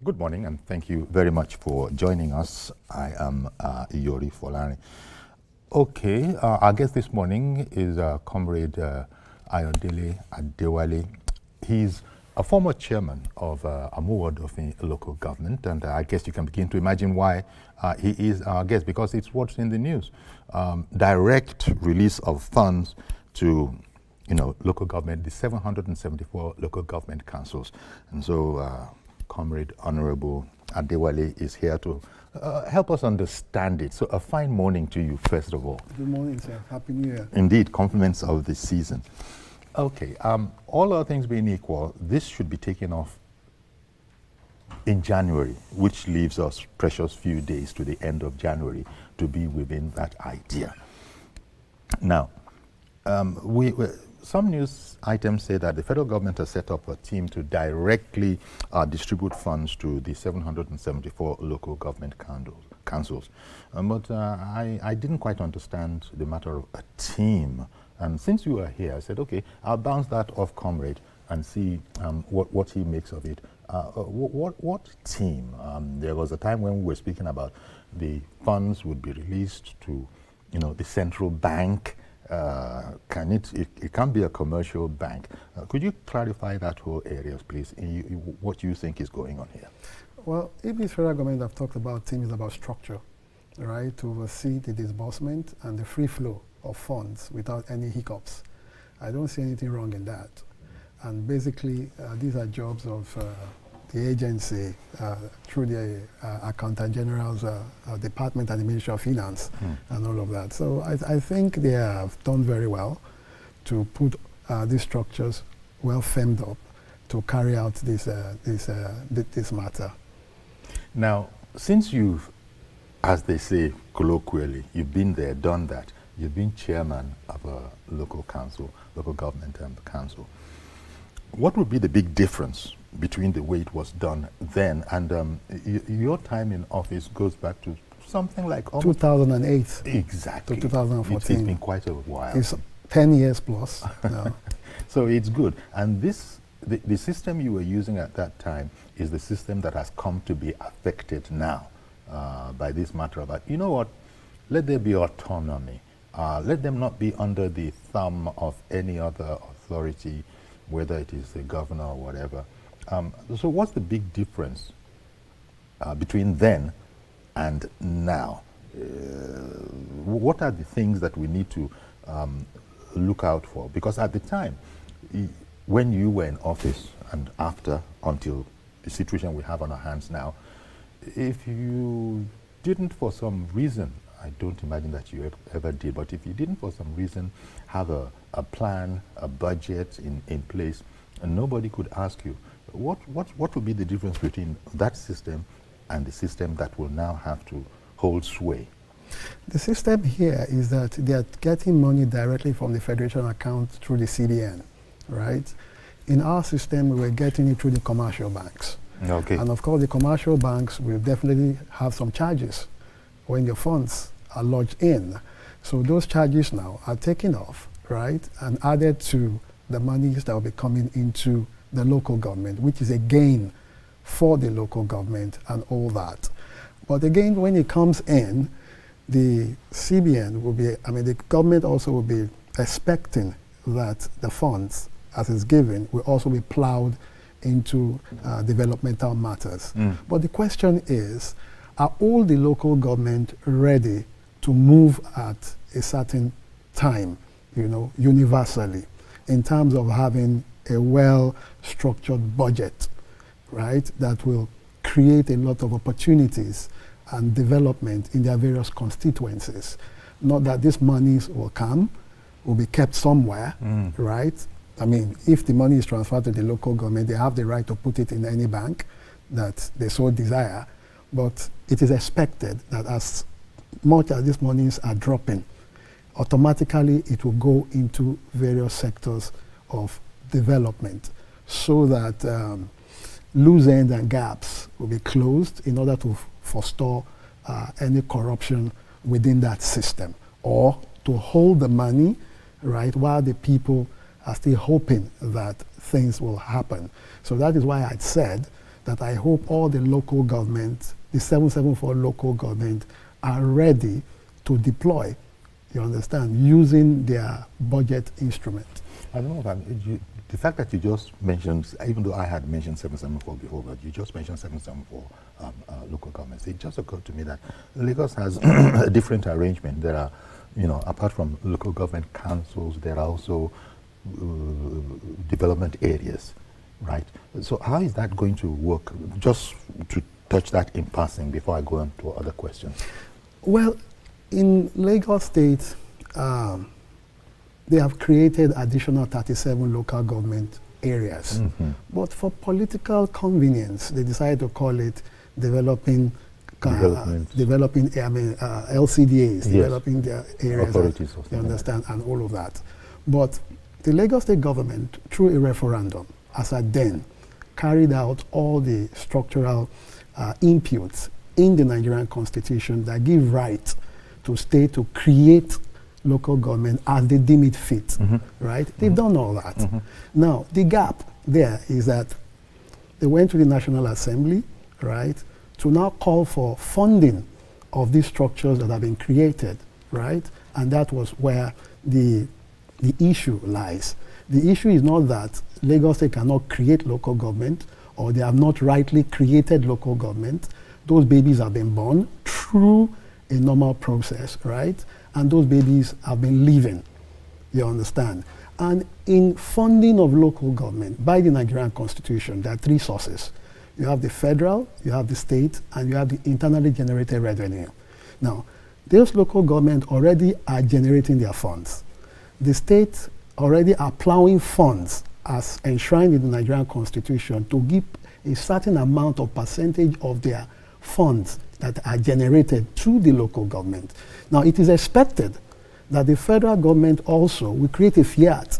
Good morning, and thank you very much for joining us. I am Iyori Folani. Okay, our guest this morning is Comrade Ayodele Adewale. He's a former chairman of Amuwod of a local government, and I guess you can begin to imagine why he is our guest, because it's what's in the news. Direct release of funds to local government, the 774 local government councils. And so Comrade Honorable Adewale is here to help us understand it. So a fine morning to you, first of all. Good morning, sir. Happy New Year. Indeed, compliments of the season. Okay, all other things being equal, this should be taken off in January, which leaves us precious few days to the end of January to be within that idea. Now, some news items say that the federal government has set up a team to directly distribute funds to the 774 local government councils. But I didn't quite understand the matter of a team. And since you are here, I said, okay, I'll bounce that off Comrade and see what he makes of it. What team? There was a time when we were speaking about the funds would be released to, the central bank. It can't be a commercial bank. Could you clarify that whole area, please, what you think is going on here? Well, if the federal government have talked about teams about structure, right, to oversee the disbursement and the free flow of funds without any hiccups, I don't see anything wrong in that. And basically, these are jobs of the agency through the Accountant General's Department and the Ministry of Finance and all of that. So I think they have done very well to put these structures well firmed up to carry out this matter. Now, since you've, as they say colloquially, you've been there, done that, you've been chairman of a local council, local government council, what would be the big difference between the way it was done then and your time in office goes back to something like 2008 exactly to 2014. It's been quite a while. It's 10 years plus now. So it's good. And the system you were using at that time is the system that has come to be affected now by this matter about, you know what, let there be autonomy. Let them not be under the thumb of any other authority, whether it is the governor or whatever. So what's the big difference between then and now? What are the things that we need to look out for? Because at the time, when you were in office and after, until the situation we have on our hands now, if you didn't for some reason, I don't imagine that you ever did, but if you didn't for some reason have a plan, a budget in place, and nobody could ask you, what would be the difference between that system and the system that will now have to hold sway? The system here is that they are getting money directly from the Federation account through the CBN, right? In our system, we were getting it through the commercial banks. Okay. And of course, the commercial banks will definitely have some charges when the funds are lodged in. So those charges now are taken off, right, and added to the monies that will be coming into the local government, which is a gain for the local government and all that. But again, when it comes in, the CBN will be, the government also will be expecting that the funds, as is given, will also be plowed into developmental matters. But the question is, are all the local government ready to move at a certain time, universally, in terms of having a well-structured budget, right, that will create a lot of opportunities and development in their various constituencies? Not that these monies will come, will be kept somewhere, right? If the money is transferred to the local government, they have the right to put it in any bank that they so desire, but it is expected that as much as these monies are dropping, automatically it will go into various sectors of development so that loose ends and gaps will be closed in order to forestall any corruption within that system, or to hold the money, right, while the people are still hoping that things will happen. So that is why I said that I hope all the local government, the 774 local government, are ready to deploy, you understand, using their budget instrument. I don't know if the fact that you just mentioned, even though I had mentioned 774 before, but you just mentioned 774 local governments, it just occurred to me that Lagos has a different arrangement. There are, apart from local government councils, there are also development areas, right? So how is that going to work? Just to touch that in passing before I go on to other questions. Well, in Lagos State, they have created additional 37 local government areas. But for political convenience, they decided to call it developing LCDAs, yes, developing their areas, authorities, you understand, and all of that. But the Lagos State government, through a referendum, as at then, carried out all the structural inputs in the Nigerian Constitution that give right to state to create local government as they deem it fit, right? They've done all that. Now, the gap there is that they went to the National Assembly, right, to now call for funding of these structures that have been created, right? And that was where the issue lies. The issue is not that Lagos State cannot create local government or they have not rightly created local government. Those babies have been born through a normal process, right? And those babies have been living, you understand? And in funding of local government by the Nigerian Constitution, there are three sources. You have the federal, you have the state, and you have the internally generated revenue. Now, those local government already are generating their funds. The states already are plowing funds as enshrined in the Nigerian Constitution to give a certain amount of percentage of their funds that are generated to the local government. Now, it is expected that the federal government also will create a fiat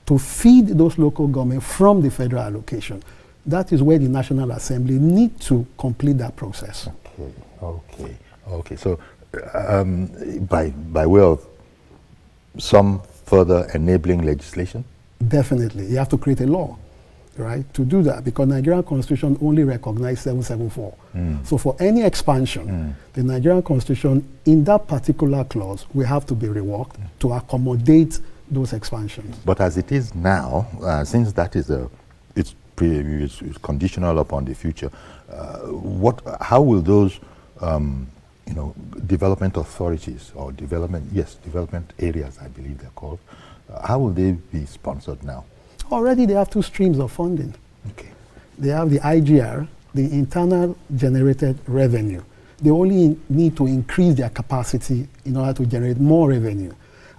to feed those local government from the federal allocation. That is where the National Assembly need to complete that process. Okay. So, by way of some further enabling legislation? Definitely. You have to create a law, right, to do that, because Nigerian Constitution only recognizes 774. So for any expansion, the Nigerian Constitution, in that particular clause, will have to be reworked to accommodate those expansions. But as it is now, since that is it's conditional upon the future, how will those development authorities or development areas, I believe they're called, how will they be sponsored now? Already they have two streams of funding. Okay. They have the IGR, the internal generated revenue. They only need to increase their capacity in order to generate more revenue.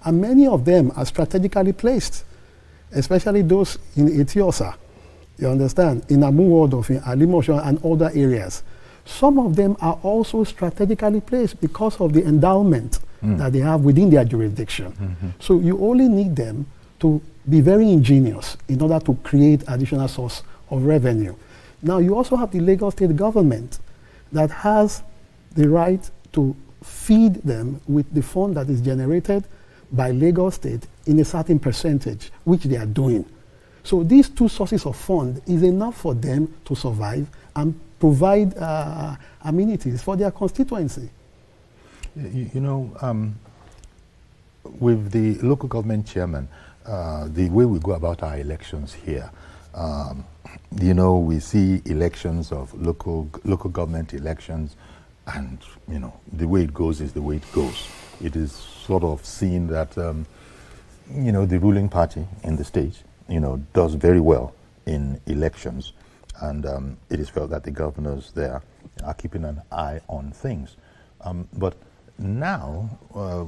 And many of them are strategically placed, especially those in Etiosa, you understand, in Amuwodo, in Alimosho, and other areas. Some of them are also strategically placed because of the endowment that they have within their jurisdiction. So you only need them to be very ingenious in order to create additional source of revenue. Now, you also have the Lagos State government that has the right to feed them with the fund that is generated by Lagos State in a certain percentage, which they are doing. So these two sources of fund is enough for them to survive and provide amenities for their constituency. With the local government chairman, the way we go about our elections here, we see elections of local government elections, and the way it goes is the way it goes. It is sort of seen that the ruling party in the state does very well in elections, and it is felt that the governors there are keeping an eye on things. But now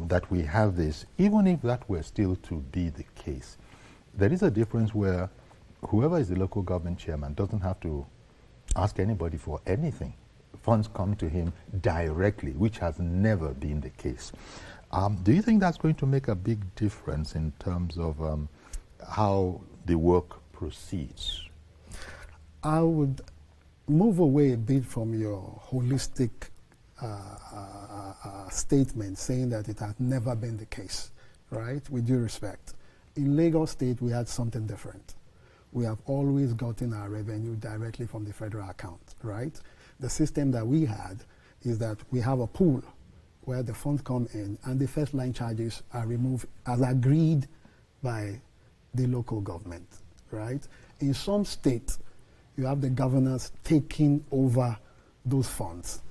that we have this, even if that were still to be the case, there is a difference where whoever is the local government chairman doesn't have to ask anybody for anything. Funds come to him directly, which has never been the case. Do you think that's going to make a big difference in terms of how the work proceeds? I would move away a bit from your holistic statement saying that it has never been the case, right? With due respect. In Lagos State, we had something different. we have always gotten our revenue directly from the federal account, right? The system that we had is that we have a pool where the funds come in and the first line charges are removed as agreed by the local government, right? In some states, you have the governors taking over those funds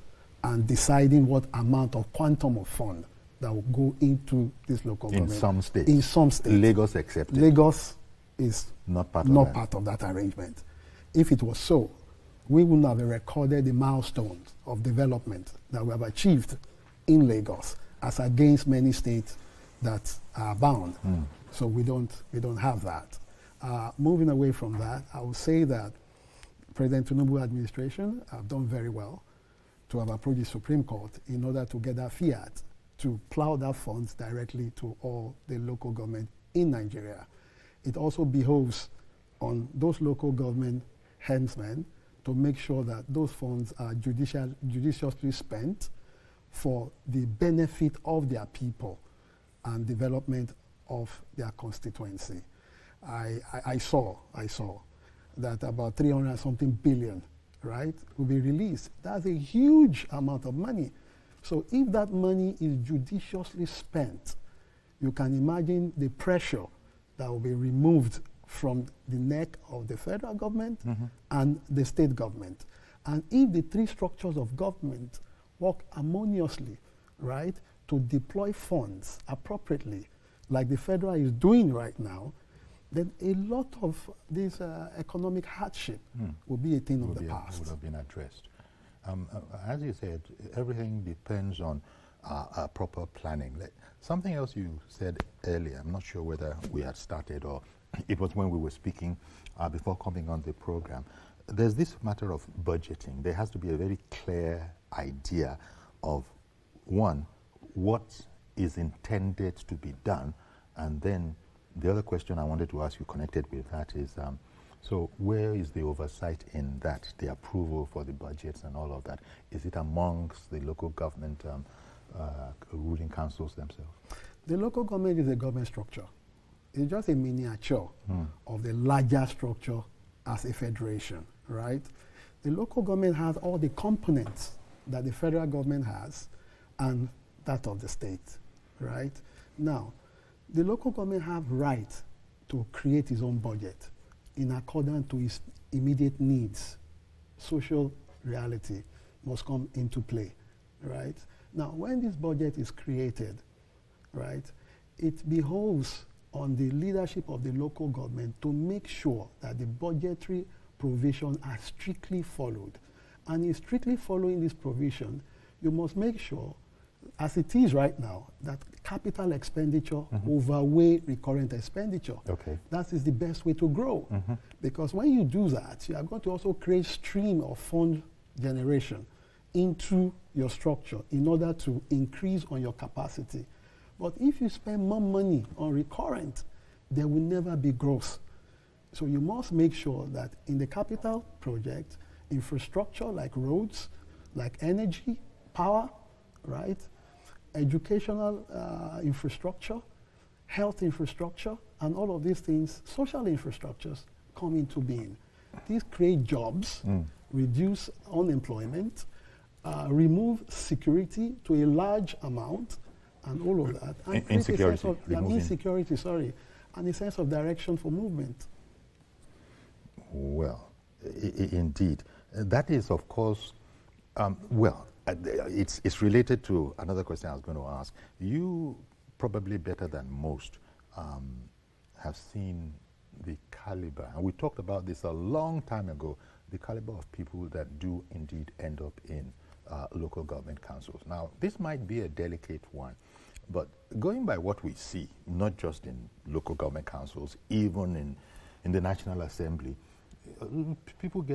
and deciding what amount of quantum of fund that will go into this local government. In some states. In some states. Lagos accepted. Lagos is not part of that arrangement. If it was so, we wouldn't have recorded the milestones of development that we have achieved in Lagos as against many states that are bound. So we don't have that. Moving away from that, I would say that President Tinubu administration have done very well to have approached the Supreme Court in order to get that fiat to plow that funds directly to all the local government in Nigeria. It also behoves on those local government headsmen to make sure that those funds are judiciously spent for the benefit of their people and development of their constituency. I saw that about 300 something billion, right, will be released. That's a huge amount of money. So if that money is judiciously spent, you can imagine the pressure that will be removed from the neck of the federal government and the state government. And if the three structures of government work harmoniously, right, to deploy funds appropriately, like the federal is doing right now, then a lot of this economic hardship will be a thing of the past. Would have been addressed. As you said, everything depends on proper planning. Something else you said earlier, I'm not sure whether we had started or it was when we were speaking before coming on the program. There's this matter of budgeting. There has to be a very clear idea of, one, what is intended to be done, and then the other question I wanted to ask you connected with that is, so where is the oversight in that, the approval for the budgets and all of that? Is it amongst the local government ruling councils themselves? The local government is a government structure. It's just a miniature of the larger structure as a federation, right? The local government has all the components that the federal government has and that of the state, right? Now, the local government have right to create its own budget in accordance to its immediate needs. Social reality must come into play, right? Now, when this budget is created, right, it behoves on the leadership of the local government to make sure that the budgetary provisions are strictly followed. And in strictly following this provision, you must make sure, as it is right now, that capital expenditure overweigh recurrent expenditure. Okay. That is the best way to grow. Because when you do that, you are going to also create stream of fund generation into your structure in order to increase on your capacity. But if you spend more money on recurrent, there will never be growth. So you must make sure that in the capital project, infrastructure like roads, like energy, power, right? Educational infrastructure, health infrastructure, and all of these things, social infrastructures come into being. These create jobs, reduce unemployment, remove security to a large amount, and all of that. And insecurity, sorry, and a sense of direction for movement. Well, indeed. That is, of course, it's related to another question I was going to ask. You, probably better than most, have seen the caliber, and we talked about this a long time ago, the caliber of people that do indeed end up in local government councils. Now, this might be a delicate one, but going by what we see, not just in local government councils, even in the National Assembly, people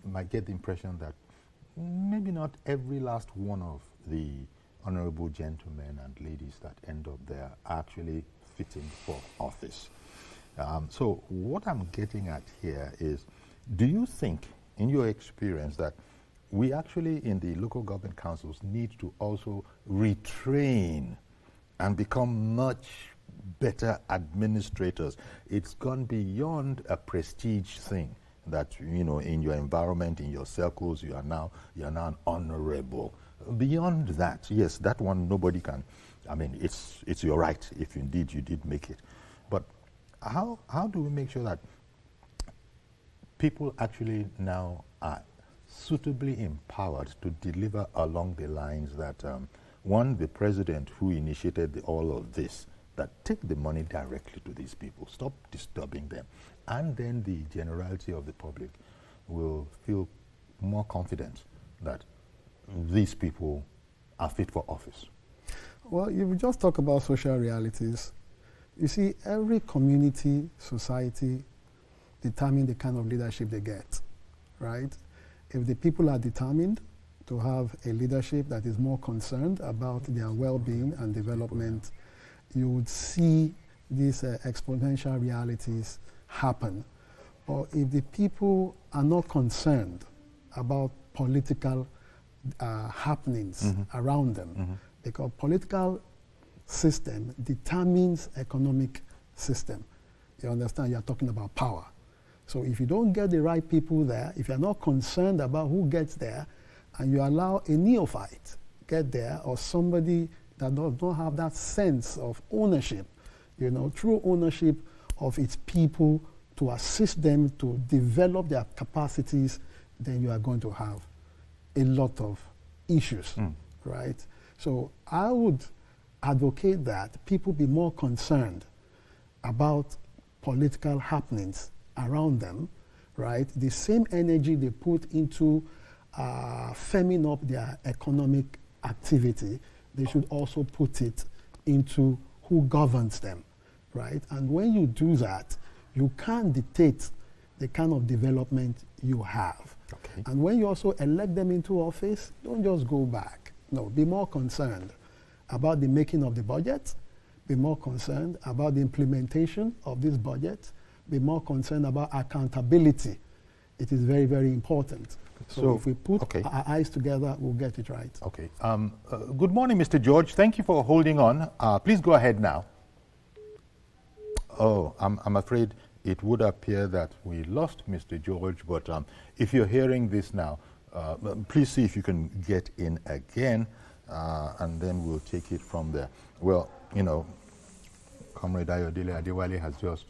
might get the impression that maybe not every last one of the honorable gentlemen and ladies that end up there are actually fitting for office. So what I'm getting at here is, do you think, in your experience, that we actually in the local government councils need to also retrain and become much better administrators. It's gone beyond a prestige thing that, you know, in your environment, in your circles, you are now an honorable. Beyond that, yes, that one nobody can. I mean, it's your right if indeed you did make it. But how do we make sure that people actually now are suitably empowered to deliver along the lines that, one, the president who initiated all of this, that take the money directly to these people, stop disturbing them, and then the generality of the public will feel more confident that these people are fit for office? Well, you just talk about social realities. You see, every community, society determine the kind of leadership they get, right? If the people are determined to have a leadership that is more concerned about their well-being and development, you would see these exponential realities happen. Or if the people are not concerned about political happenings around them, because political system determines economic system. You understand? You're talking about power. So if you don't get the right people there, if you're not concerned about who gets there, and you allow a neophyte get there, or somebody that does not have that sense of ownership, you know, true ownership of its people to assist them to develop their capacities, then you are going to have a lot of issues, right? So I would advocate that people be more concerned about political happenings around them, right? The same energy they put into firming up their economic activity, they should also put it into who governs them, right? And when you do that, you can dictate the kind of development you have. Okay. And when you also elect them into office, don't just go back. No, be more concerned about the making of the budget, be more concerned about the implementation of this budget, be more concerned about accountability. It is very, very important. So if we put our eyes together, we'll get it right. Okay. Good morning, Mr. George. Thank you for holding on. Please go ahead now. Oh, I'm afraid it would appear that we lost Mr. George, but if you're hearing this now, please see if you can get in again, and then we'll take it from there. Well, you know, Comrade Ayodele Adewale has just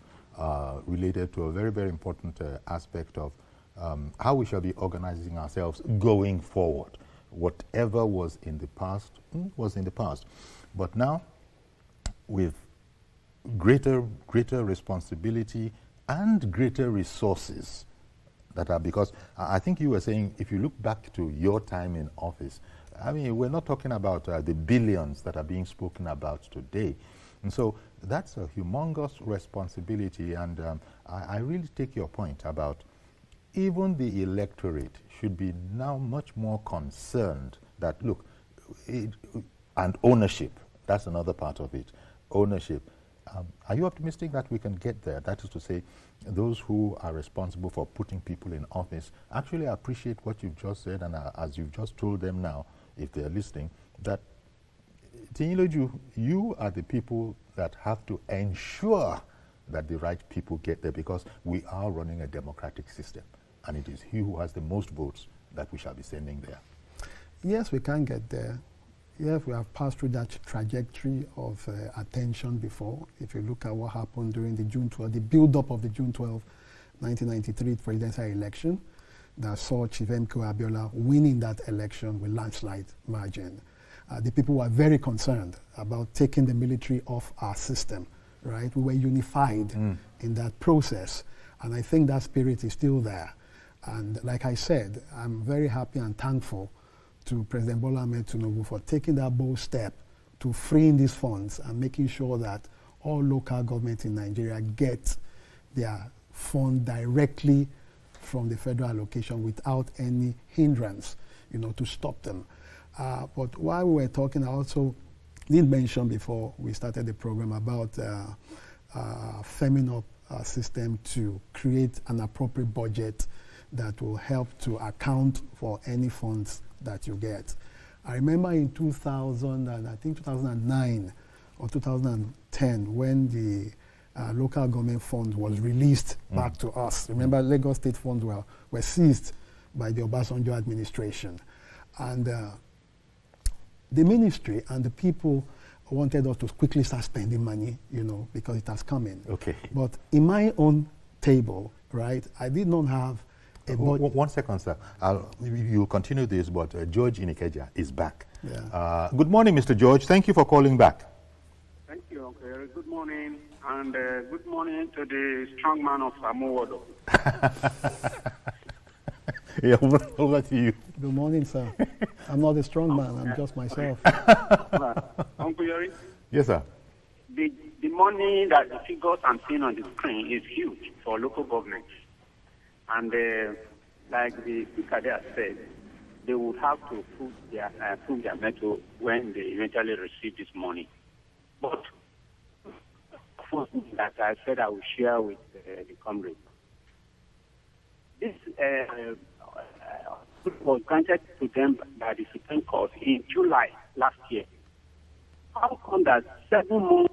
related to a very, very important aspect of how we shall be organizing ourselves going forward. Whatever was in the past was in the past. But now, with greater responsibility and greater resources that are, because I think you were saying, if you look back to your time in office, I mean, we're not talking about the billions that are being spoken about today. And so that's a humongous responsibility, and I really take your point about even the electorate should be now much more concerned that, look, and ownership, that's another part of it, ownership. Are you optimistic that we can get there? That is to say, those who are responsible for putting people in office actually appreciate what you've just said, and as you've just told them now, if they're listening, that Tinyiloju, you are the people that have to ensure that the right people get there, because we are running a democratic system, and it is he who has the most votes that we shall be sending there. Yes, we can get there. Yes, we have passed through that trajectory of attention before. If you look at what happened during the June 12, the build-up of the June 12, 1993 presidential election, that saw Chief M.K. Abiola winning that election with landslide margin. The people were very concerned about taking the military off our system, right? We were unified in that process, and I think that spirit is still there. And like I said, I'm very happy and thankful to President Bola Ahmed Tinubu for taking that bold step to freeing these funds and making sure that all local governments in Nigeria get their fund directly from the federal allocation without any hindrance, you know, to stop them. But while we were talking, I also did mention before we started the program about firming up our system to create an appropriate budget that will help to account for any funds that you get. I remember in 2000, and I think 2009, or 2010 when the local government funds was released back to us. Remember, Lagos State funds were seized by the Obasanjo administration. And the ministry and the people wanted us to quickly start spending money, because it has come in. Okay. But in my own table, right, I did not have a budget. 1 second, sir. You'll continue this, but George Inikeja is back. Yeah. Good morning, Mr. George. Thank you for calling back. Thank you, Uncle. Good morning, and good morning to the strong man of Samoa. Yeah, over to you. Good morning, sir. I'm not a strong man, I'm just myself. Uncle Yori? Yes, sir. The money that the figures I'm seeing on the screen is huge for local governments. And like the speaker there said, they would have to prove their mettle when they eventually receive this money. But that I said I will share with the comrade. This was granted to them by the Supreme Court in July last year. How come that 7 months?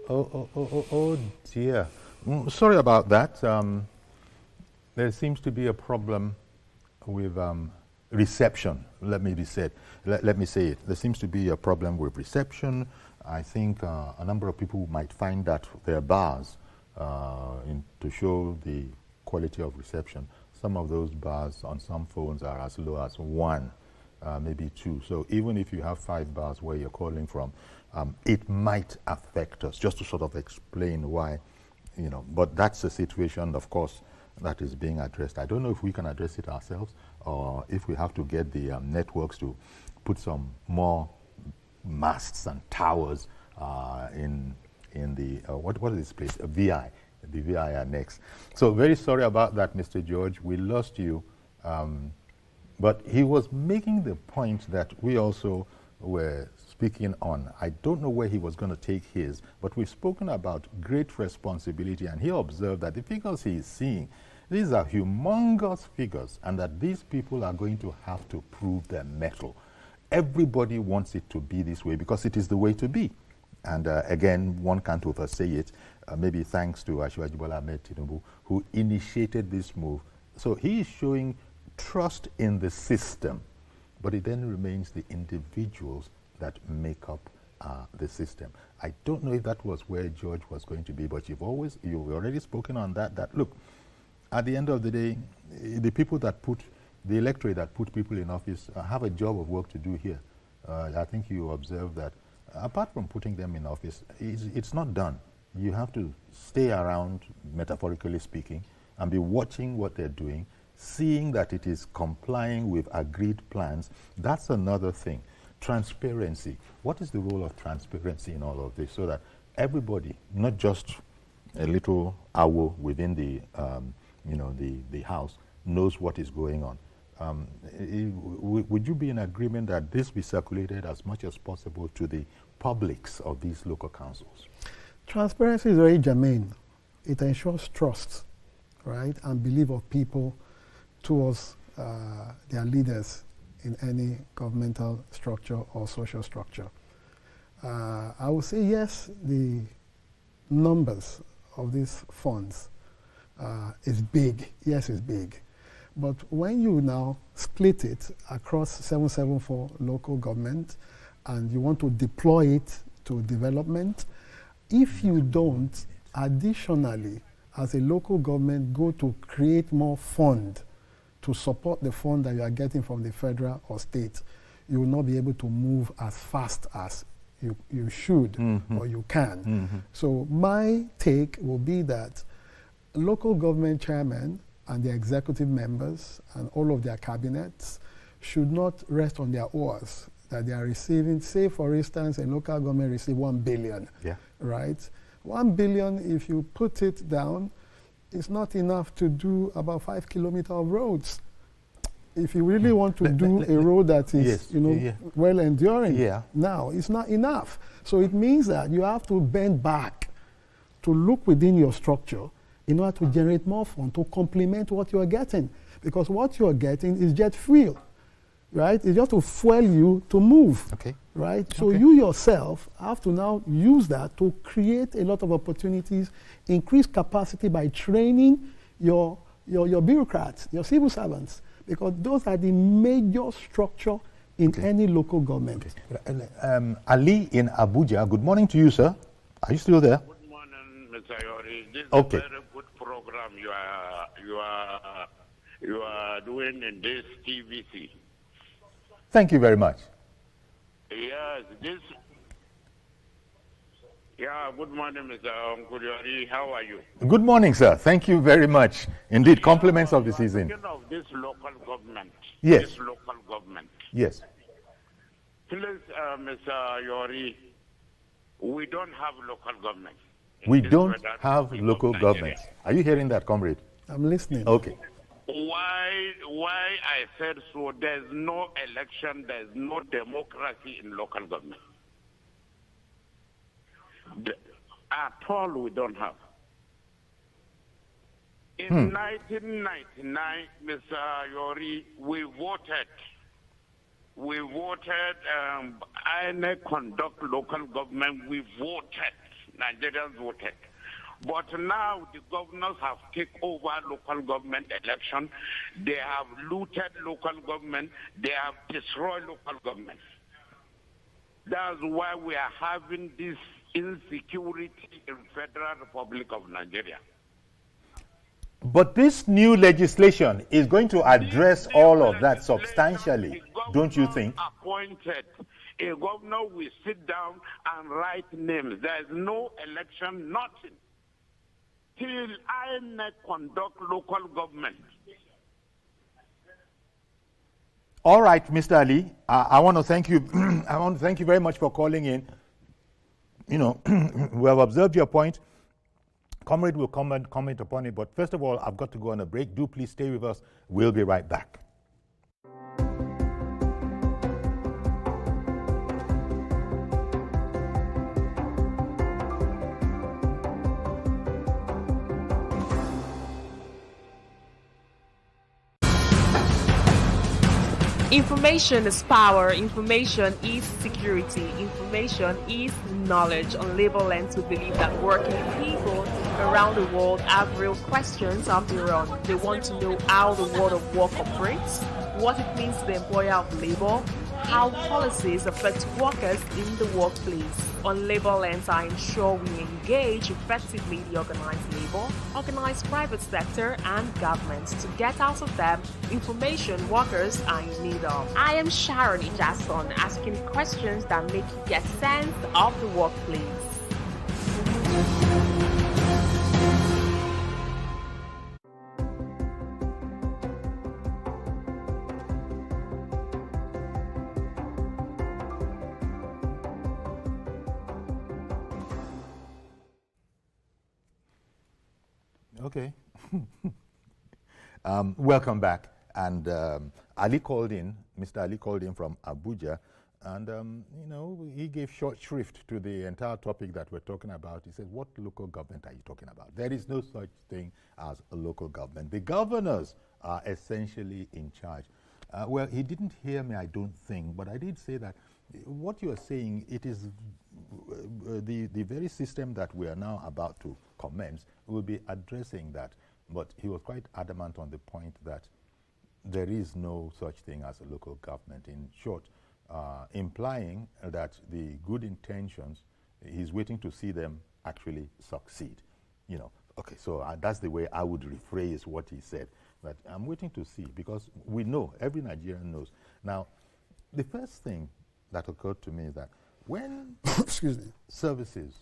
Oh dear. Sorry about that. There seems to be a problem with reception. Let me say it. There seems to be a problem with reception. I think a number of people might find that there are bars to show the quality of reception. Some of those bars on some phones are as low as 1, maybe 2. So even if you have 5 bars where you're calling from, it might affect us, just to sort of explain why, but that's a situation, of course, that is being addressed. I don't know if we can address it ourselves or if we have to get the networks to put some more masts and towers in the, what is this place? VI. The VI are next. So very sorry about that, Mr. George. We lost you. But he was making the point that we also were speaking on. I don't know where he was going to take his, but we've spoken about great responsibility, and he observed that the figures he is seeing, these are humongous figures, and that these people are going to have to prove their mettle. Everybody wants it to be this way because it is the way to be. And again, one can't oversay it, maybe thanks to Asiwaju Bola Ahmed Tinubu, who initiated this move. So he is showing trust in the system, but it then remains the individuals that make up the system. I don't know if that was where George was going to be, but you've already spoken on that look, at the end of the day, the people that the electorate that put people in office have a job of work to do here. I think you observe that apart from putting them in office, it's not done. You have to stay around, metaphorically speaking, and be watching what they're doing, seeing that it is complying with agreed plans. That's another thing. Transparency. What is the role of transparency in all of this, so that everybody, not just a little owl within the the house, knows what is going on? Would you be in agreement that this be circulated as much as possible to the publics of these local councils? Transparency is very germane. It ensures trust, right, and belief of people towards their leaders in any governmental structure or social structure. I would say yes, the numbers of these funds is big. Yes, it's big. But when you now split it across 774 local government and you want to deploy it to development, if you don't additionally, as a local government, go to create more fund to support the fund that you are getting from the federal or state, you will not be able to move as fast as you should or you can. So my take will be that local government chairmen and the executive members and all of their cabinets should not rest on their oars that they are receiving. Say, for instance, a local government receive 1 billion, right? 1 billion, if you put it down, is not enough to do about 5 kilometers of roads. If you really want to do a road that is, well enduring, now it's not enough. So it means that you have to bend back to look within your structure in order to generate more funds to complement what you're getting. Because what you're getting is jet fuel, right? It's just to fuel you to move, right? So you yourself have to now use that to create a lot of opportunities, increase capacity by training your bureaucrats, your civil servants, because those are the major structure in any local government. Ali in Abuja, good morning to you, sir. Are you still there? Good morning, Mr. Yori. This is a very good program you are doing in this TVC. Thank you very much. Yes, good morning, Mr. Yori. How are you? Good morning, sir. Thank you very much. Indeed, compliments of the season. Speaking of this local government. Yes. This local government. Yes. Please, Mr. Yori, we don't have local government. We don't have local governments. Are you hearing that, comrade? I'm listening. Okay. Why I said so, there's no election, there's no democracy in local government. At all, we don't have. In 1999, Mr. Yori, we voted, INEC conduct local government, we voted, Nigerians voted. But now the governors have taken over local government election. They have looted local government. They have destroyed local government. That's why we are having this insecurity in Federal Republic of Nigeria. But this new legislation is going to address all of that substantially, don't you think? Appointed. A governor will sit down and write names. There is no election, nothing. Till INEC conduct local government. All right, Mr. Ali, I want to thank you. I want to thank you very much for calling in. You know, we have observed your point. Comrade will comment upon it, but first of all, I've got to go on a break. Do please stay with us. We'll be right back. Information is power, information is security, information is knowledge. Unlabeled to believe that working people around the world have real questions of their own. They want to know how the world of work operates, what it means to the employer of labor, how policies affect workers in the workplace. Unlabeled, I ensure we engage effectively the organized labor, organized private sector, and government to get out of them information workers are in need of. I am Sharon Ijason, asking questions that make you get sense of the workplace. Okay. Welcome back. And Ali called in, Mr. Ali called in from Abuja, and you know, he gave short shrift to the entire topic that we're talking about. He said, what local government are you talking about? There is no such thing as a local government. The governors are essentially in charge. Well, he didn't hear me, I don't think, but I did say that what you are saying, it is the very system that we are now about to commence will be addressing that. But he was quite adamant on the point that there is no such thing as a local government. In short, implying that the good intentions, he's waiting to see them actually succeed. You know, okay, so that's the way I would rephrase what he said. But I'm waiting to see, because we know, every Nigerian knows. Now, the first thing that occurred to me is that when excuse me, services,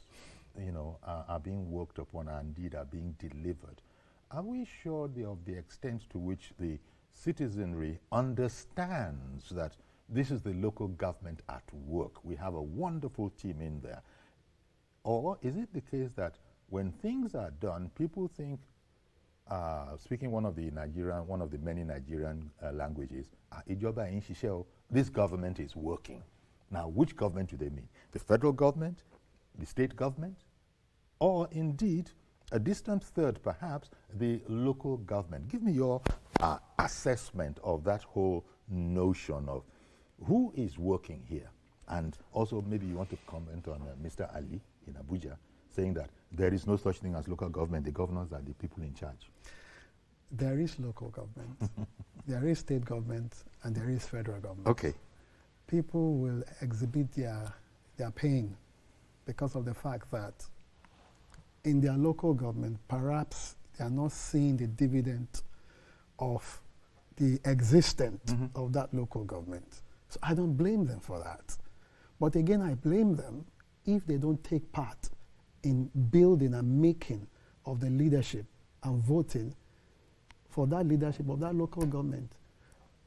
you know, are being worked upon and indeed are being delivered, are we sure of the extent to which the citizenry understands that this is the local government at work? We have a wonderful team in there. Or is it the case that when things are done, people think, speaking one of the many Nigerian languages, this government is working. Now, which government do they mean? The federal government, the state government, or indeed a distant third, perhaps, the local government. Give me your assessment of that whole notion of who is working here. And also, maybe you want to comment on Mr. Ali in Abuja saying that there is no such thing as local government. The governors are the people in charge. There is local government, there is state government, and there is federal government. Okay. People will exhibit their pain because of the fact that in their local government, perhaps they are not seeing the dividend of the existence of that local government. So I don't blame them for that. But again, I blame them if they don't take part in building and making of the leadership and voting for that leadership of that local government.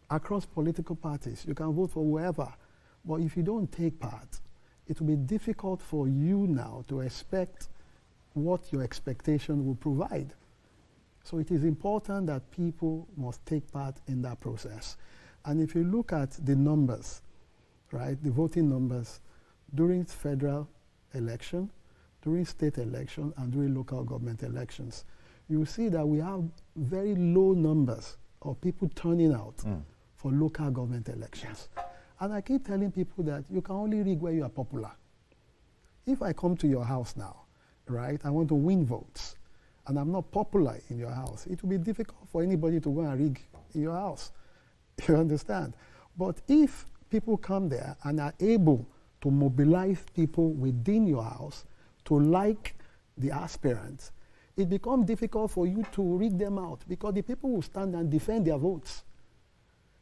Across political parties, you can vote for whoever, but if you don't take part, it will be difficult for you now to expect what your expectation will provide. So it is important that people must take part in that process. And if you look at the numbers, right, the voting numbers during federal election, during state election, and during local government elections, you see that we have very low numbers of people turning out for local government elections. And I keep telling people that you can only rig where you are popular. If I come to your house now, right, I want to win votes, and I'm not popular in your house, it will be difficult for anybody to go and rig in your house. You understand? But if people come there and are able to mobilize people within your house to like the aspirants, it becomes difficult for you to rig them out because the people will stand and defend their votes.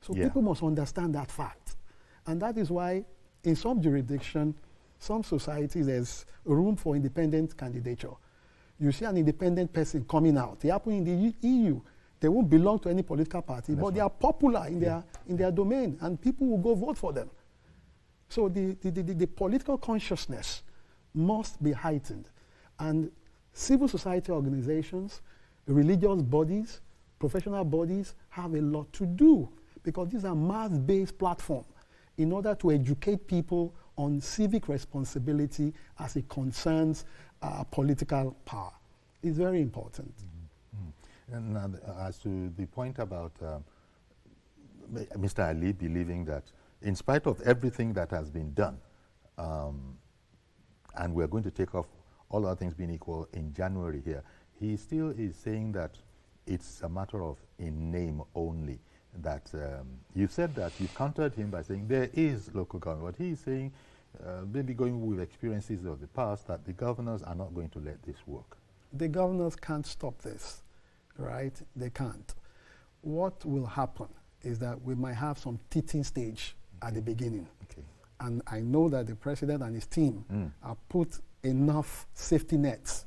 So people must understand that fact. And that is why in some jurisdiction, some societies, there's room for independent candidature. You see an independent person coming out. They happen in the EU. They won't belong to any political party, but they are popular in their domain, and people will go vote for them. So the political consciousness must be heightened. And civil society organizations, religious bodies, professional bodies have a lot to do because these are mass-based platforms in order to educate people on civic responsibility as it concerns political power. It's very important. And as to the point about Mr. Ali believing that in spite of everything that has been done, and we're going to take off all other things being equal in January here, he still is saying that it's a matter of in name only. That you said that you countered him by saying there is local government, but he's saying, maybe going with experiences of the past, that the governors are not going to let this work. The governors can't stop this, right? They can't. What will happen is that we might have some teething stage at the beginning. Okay. And I know that the president and his team have put enough safety nets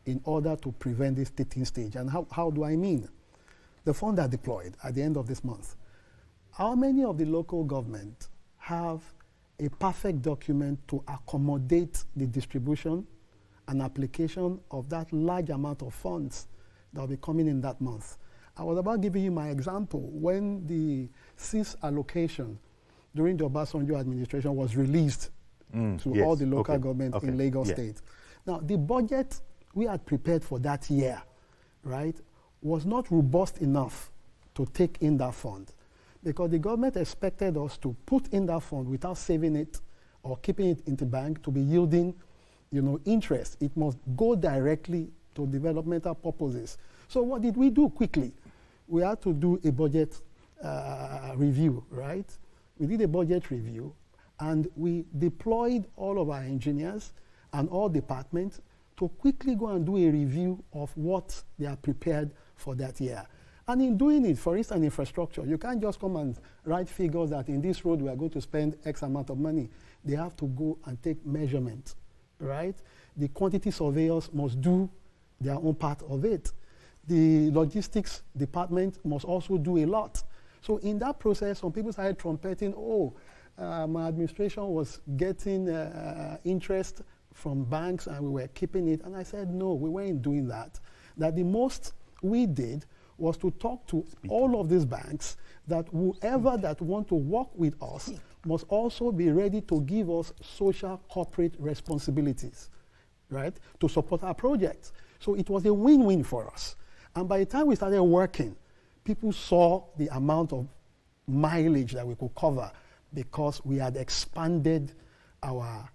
in order to prevent this teething stage. And how do I mean? The funds are deployed at the end of this month. How many of the local government have a perfect document to accommodate the distribution and application of that large amount of funds that will be coming in that month? I was about giving you my example when the CIS allocation during the Obasanjo administration was released to all the local government in Lagos State. Now, the budget we had prepared for that year, right, was not robust enough to take in that fund because the government expected us to put in that fund without saving it or keeping it in the bank to be yielding, interest. It must go directly to developmental purposes. So what did we do quickly? We had to do a budget review, right? We did a budget review and we deployed all of our engineers and all departments to quickly go and do a review of what they are prepared for that year. And in doing it, for instance, infrastructure, you can't just come and write figures that in this road we are going to spend X amount of money. They have to go and take measurement, right? The quantity surveyors must do their own part of it. The logistics department must also do a lot. So in that process, some people started trumpeting, my administration was getting interest from banks and we were keeping it. And I said, no, we weren't doing that. That the most we did was to talk to all of these banks that whoever that want to work with us must also be ready to give us social corporate responsibilities, right, to support our projects. So it was a win-win for us. And by the time we started working, people saw the amount of mileage that we could cover because we had expanded our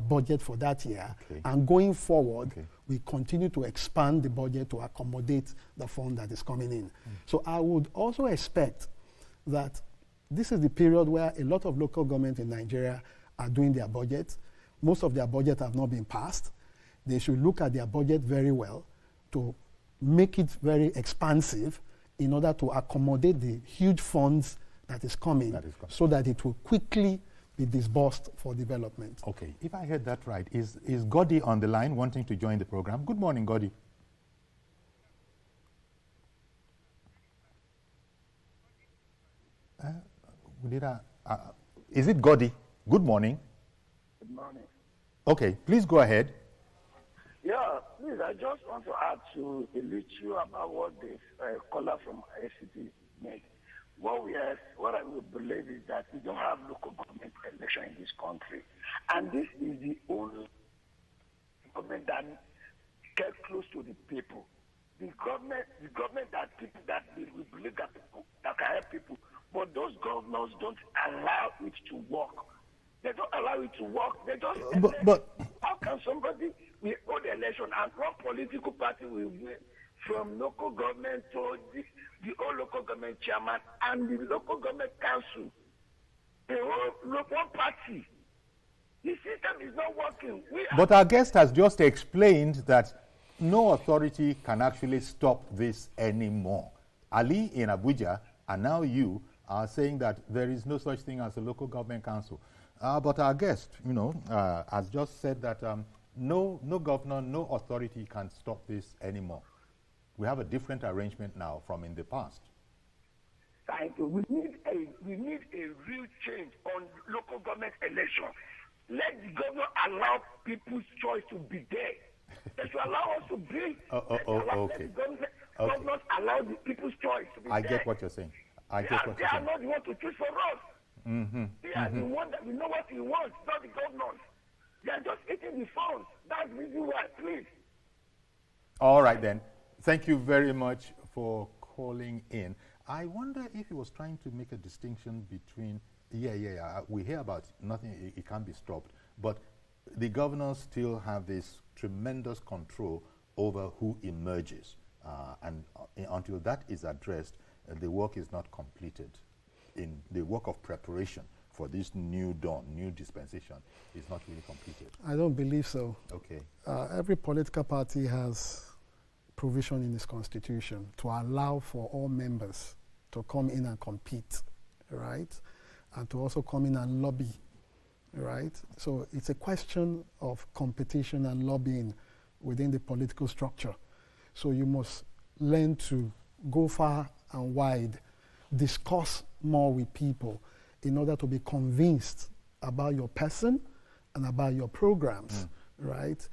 budget for that year. Okay. And going forward, Okay. we continue to expand the budget to accommodate the fund that is coming in. So I would also expect that this is the period where a lot of local governments in Nigeria are doing their budget. Most of their budget have not been passed. They should look at their budget very well to make it very expansive in order to accommodate the huge funds that is coming, so that it will quickly be disbursed for development. Okay, if I heard that right, is Godi on the line wanting to join the program? Good morning, Godi. Is it Godi? Good morning. Good morning. Okay, please go ahead. Yeah, please, I just want to add to a little about what the caller from ICT made. What I would believe is that we don't have local government election in this country. And this is the only government that gets close to the people. The government that we believe that can help people. But those governors don't allow it to work. They don't allow it to work. They just But how can somebody we hold the election and one political party will win from local government to the whole local government chairman and the local government council? The whole one party. The system is not working. But our guest has just explained that no authority can actually stop this anymore. Ali in Abuja and now you are saying that there is no such thing as a local government council. But our guest, has just said that no governor, no authority can stop this anymore. We have a different arrangement now from in the past. Thank you. We need a real change on local government election. Let the governor allow people's choice to be there. They should allow us to bring. Okay. Governors allow the people's choice to be there. I get what you're saying. They are not the one to choose for us. They are the one that we know what we want, not the governors. They are just eating the funds. That's the reason why, please. All right then. Thank you very much for calling in. I wonder if he was trying to make a distinction between, we hear about nothing, it can't be stopped, but the governors still have this tremendous control over who emerges. And until that is addressed, the work is not completed. In the work of preparation for this new dawn, new dispensation, is not really completed. I don't believe so. Okay. Every political party has provision in its constitution to allow for all members to come in and compete, right? And to also come in and lobby, right? So it's a question of competition and lobbying within the political structure. So you must learn to go far and wide, discuss more with people in order to be convinced about your person and about your programs, right?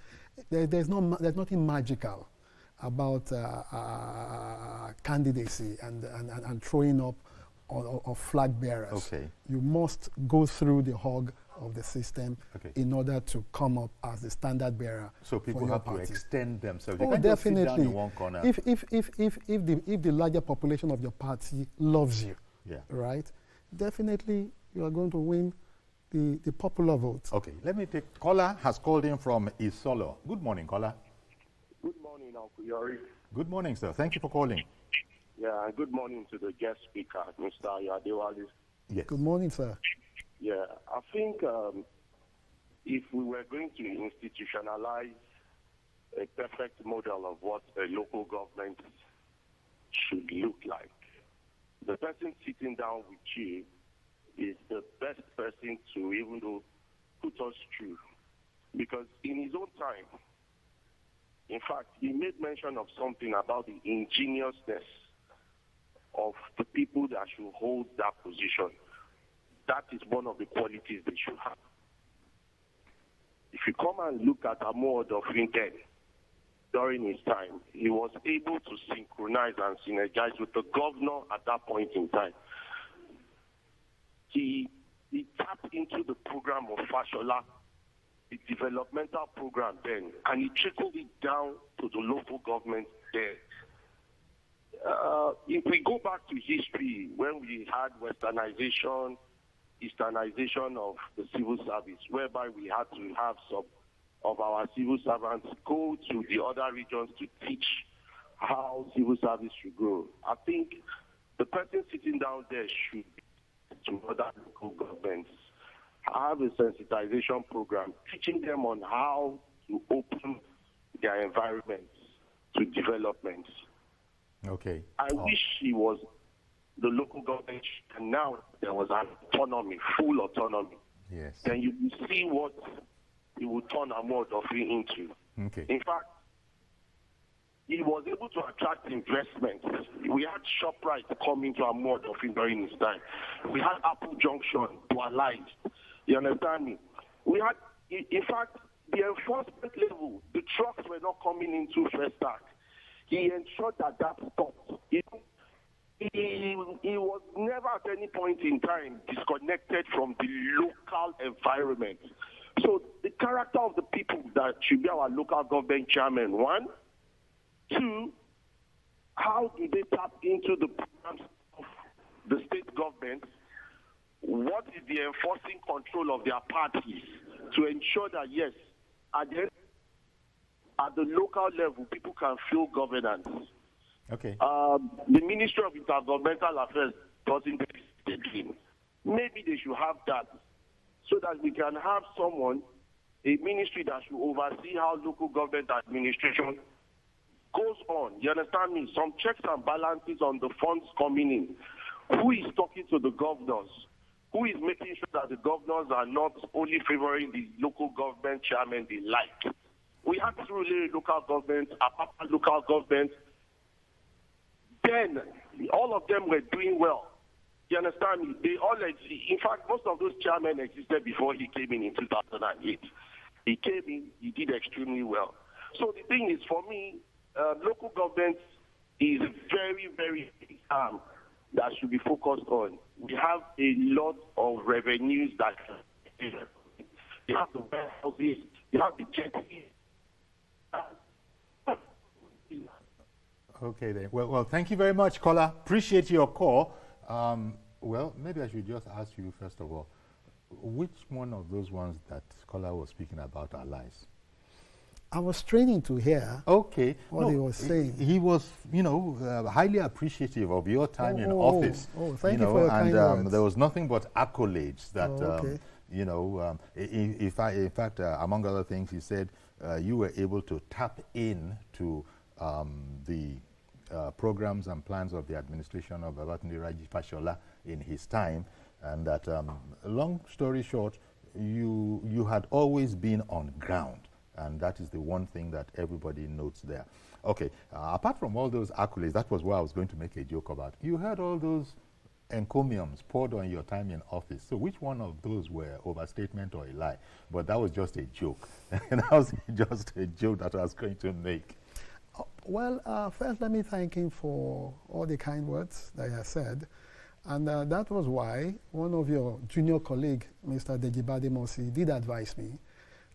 There's nothing magical about candidacy and throwing up of flag bearers. Okay. You must go through the hog of the system in order to come up as the standard bearer. So people for your have party. to extend themselves. Oh, they can't just sit down definitely. in one corner. If the larger population of your party loves you, right, definitely you are going to win the popular vote. Okay, let me take, caller has called in from Isolo. Good morning, caller. Good morning, Uncle Yori. Good morning, sir. Thank you for calling. Yeah, and good morning to the guest speaker, Mr. Yadewale. Yes. Good morning, sir. Yeah, I think if we were going to institutionalize a perfect model of what a local government should look like, the person sitting down with you is the best person to even though put us through. Because in his own time, in fact, he made mention of something about the ingeniousness of the people that should hold that position. That is one of the qualities they should have. If you come and look at Ahmad of Lincoln during his time, he was able to synchronize and synergize with the governor at that point in time. He tapped into the program of Fashola a developmental program then, and he trickled it down to the local government there. If we go back to history, when we had westernization, easternization of the civil service, whereby we had to have some of our civil servants go to the other regions to teach how civil service should grow. I think the person sitting down there should to other local governments have a sensitization program teaching them on how to open their environments to development. Okay. I wish he was the local government, and now there was an autonomy, full autonomy. Yes. Then you will see what he would turn Amodofi into. Okay. In fact, he was able to attract investments. We had ShopRite coming to Amodofi during his time. We had Apple Junction to Allied. You understand me? We had, in fact, the enforcement level, the trucks were not coming into Festac. He ensured that that stopped. He was never at any point in time disconnected from the local environment. So the character of the people that should be our local government chairman, one. Two, how do they tap into the programs of the state government? What is the enforcing control of their parties to ensure that, yes, at the local level, people can feel governance? Okay. The Ministry of Intergovernmental Affairs doesn't exist. Maybe they should have that so that we can have someone, a ministry that should oversee how local government administration goes on. You understand me? Some checks and balances on the funds coming in. Who is talking to the governors? Who is making sure that the governors are not only favoring the local government chairman they like? We had truly local government, Apapa local government. Then all of them were doing well. You understand me? They all in fact, most of those chairmen existed before he came in 2008. He came in, he did extremely well. So the thing is, for me, local government is very, very that should be focused on. We have a lot of revenues that you have the warehouses, you have the jetties. Okay then. Well, thank you very much, Kola. Appreciate your call. Well, maybe I should just ask you first of all, which one of those ones that Kola was speaking about are lies? I was training to hear what he was saying. He was, highly appreciative of your time in office. Thank you for your kind words. There was nothing but accolades that, in fact, among other things, he said you were able to tap in to the programs and plans of the administration of Babatunde Raji Fashola in his time, and that, long story short, you had always been on ground. And that is the one thing that everybody notes there. Okay, apart from all those accolades, that was what I was going to make a joke about. You heard all those encomiums poured on your time in office. So which one of those were overstatement or a lie? But that was just a joke. And that was just a joke that I was going to make. Well, first let me thank him for all the kind words that he has said. And that was why one of your junior colleagues, Mr. Dejibade Mosi, did advise me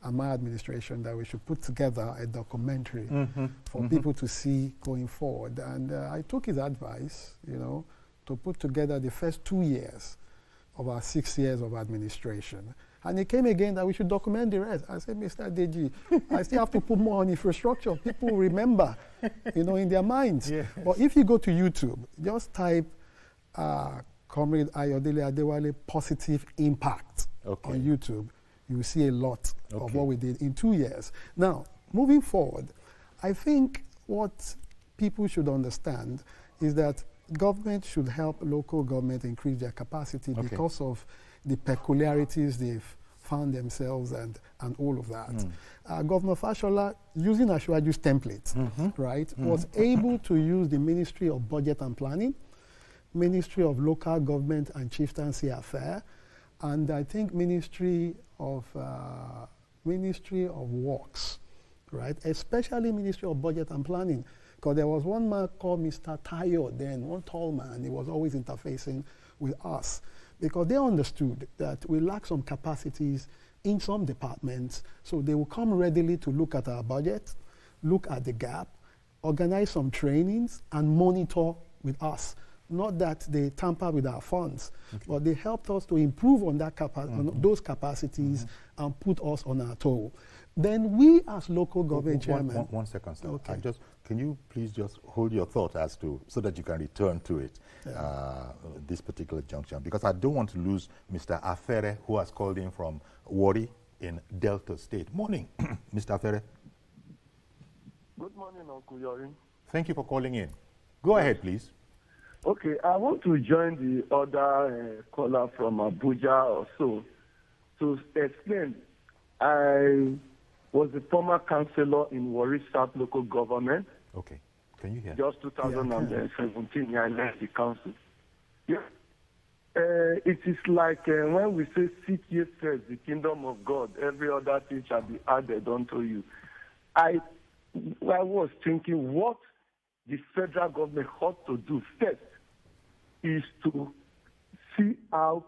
and my administration that we should put together a documentary for people to see going forward. And I took his advice, to put together the first 2 years of our 6 years of administration. And he came again that we should document the rest. I said, Mr. Deji, I still have to put more on infrastructure. People remember, in their minds. Yeah. But if you go to YouTube, just type Comrade Ayodele Adewale positive impact on YouTube. You will see a lot of what we did in 2 years. Now, moving forward, I think what people should understand is that government should help local government increase their capacity because of the peculiarities they've found themselves and all of that. Governor Fashola, using Ashwaju's template, was able to use the Ministry of Budget and Planning, Ministry of Local Government and Chieftaincy Affairs, and I think Ministry of Works, right? Especially Ministry of Budget and Planning, because there was one man called Mr. Tayo then, one tall man. He was always interfacing with us because they understood that we lack some capacities in some departments, so they will come readily to look at our budget, look at the gap, organize some trainings, and monitor with us. Not that they tamper with our funds, but they helped us to improve on that on those capacities and put us on our toe. Then we, as local government chairman... One second, sir. Okay. Can you please just hold your thought as to, so that you can return to it, this particular junction? Because I don't want to lose Mr. Afere, who has called in from Warri in Delta State. Morning, Mr. Afere. Good morning, Uncle Yorin. Thank you for calling in. Go ahead, please. Okay, I want to join the other caller from Abuja or so to explain. I was a former councillor in Warri South local government. Okay, can you hear? Just 2017, I left the council. Yeah. It is like when we say, seek ye first the kingdom of God, every other thing shall be added unto you. I was thinking what the federal government ought to do first is to see how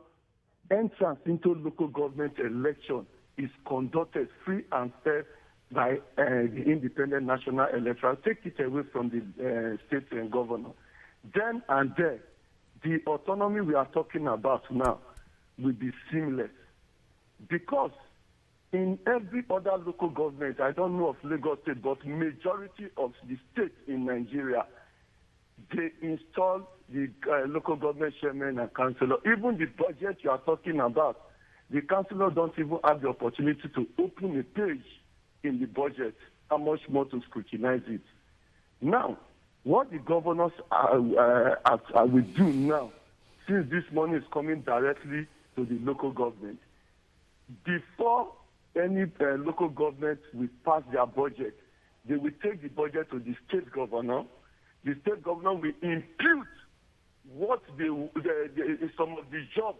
entrance into local government election is conducted free and fair by the Independent National Electoral. Take it away from the state and governor. Then and there, the autonomy we are talking about now will be seamless. Because in every other local government, I don't know of Lagos State, but majority of the states in Nigeria, they install the local government chairman and councillor. Even the budget you are talking about, the councillor don't even have the opportunity to open a page in the budget, how much more to scrutinize it. Now, what the governors will do now, since this money is coming directly to the local government, before any local government will pass their budget, they will take the budget to the state governor. The state governor will impute what some of the jobs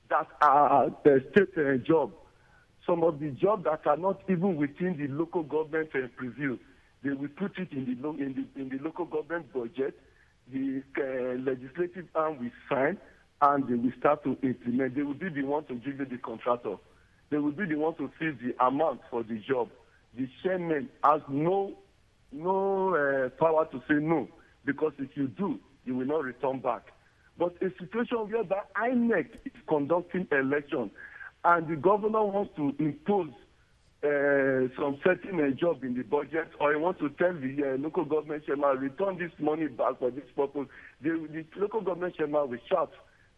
that are the state job, some of the jobs that are not even within the local government preview. They will put it in the local government budget. The legislative arm will sign, and they will start to implement. They will be the one to give you the contractor. They will be the one to fix the amount for the job. The chairman has no power to say no, because if you do, you will not return back. But a situation whereby INEC is conducting election and the governor wants to impose some certain job in the budget, or he wants to tell the local government chairman, return this money back for this purpose, the local government chairman will shout,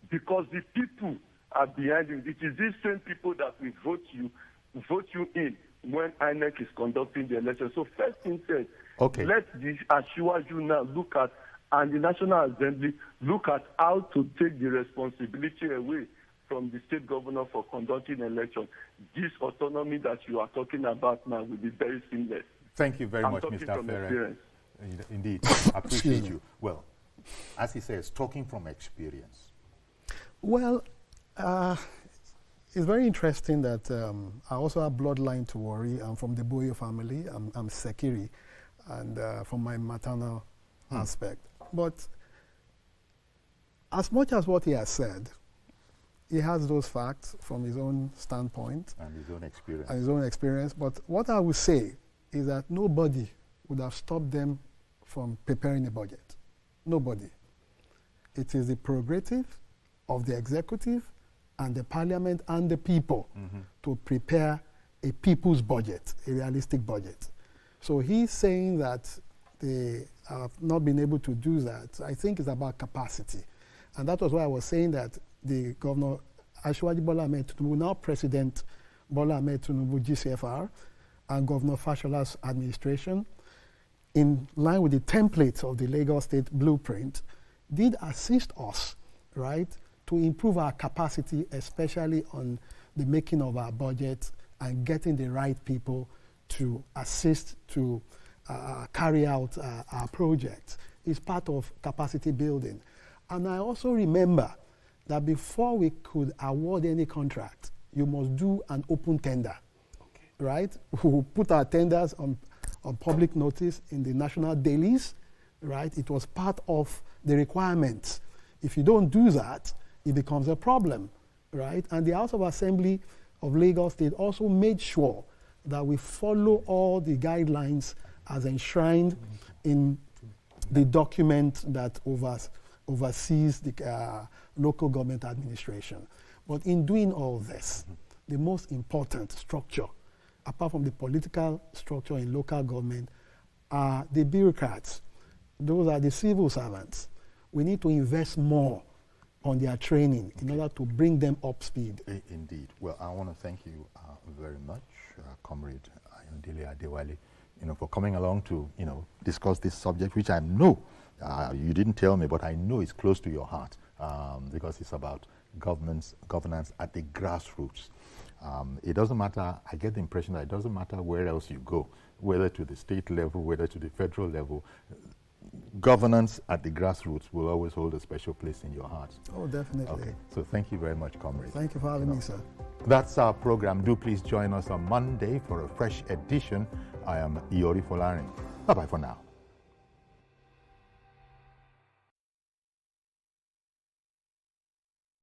because the people are behind him. It is these same people that will vote you in when INEC is conducting the election. So first thing said, let the assure you now look at, and the National Assembly look at how to take the responsibility away from the state governor for conducting election. This autonomy that you are talking about now will be very seamless. Thank you very much, Mr. Ferrer. Indeed, I appreciate you. Well, as he says, talking from experience. Well, it's very interesting that I also have bloodline to Warri. I'm from the Boyo family. I'm Sekiri, and from my maternal aspect. But as much as what he has said, he has those facts from his own standpoint. And his own experience. But what I would say is that nobody would have stopped them from preparing a budget. Nobody. It is the prerogative of the executive and the parliament and the people to prepare a people's budget, a realistic budget. So he's saying that they have not been able to do that. I think it's about capacity. And that was why I was saying that the Governor Asiwaju Bola Ahmed Tinubu, now President Bola Ahmed Tinubu GCFR, and Governor Fashola's administration, in line with the templates of the Lagos State Blueprint, did assist us, right, to improve our capacity, especially on the making of our budget and getting the right people to assist to carry out our projects. It's part of capacity building. And I also remember that before we could award any contract, you must do an open tender, right? We put our tenders on public notice in the national dailies, right? It was part of the requirements. If you don't do that, it becomes a problem, right? And the House of Assembly of Lagos State also made sure that we follow all the guidelines as enshrined in the document that oversees the local government administration. But in doing all this, the most important structure, apart from the political structure in local government, are the bureaucrats. Those are the civil servants. We need to invest more on their training in order to bring them up speed. Indeed. Well, I want to thank you very much, Comrade Ayondele Adewale, for coming along to, discuss this subject, which I know you didn't tell me, but I know it's close to your heart because it's about governance at the grassroots. It doesn't matter, I get the impression that it doesn't matter where else you go, whether to the state level, whether to the federal level, governance at the grassroots will always hold a special place in your heart. Oh, definitely. Okay, so thank you very much, Comrade. Thank you for having me, sir. That's our program. Do please join us on Monday for a fresh edition. I am Iori Folarin. Bye-bye for now.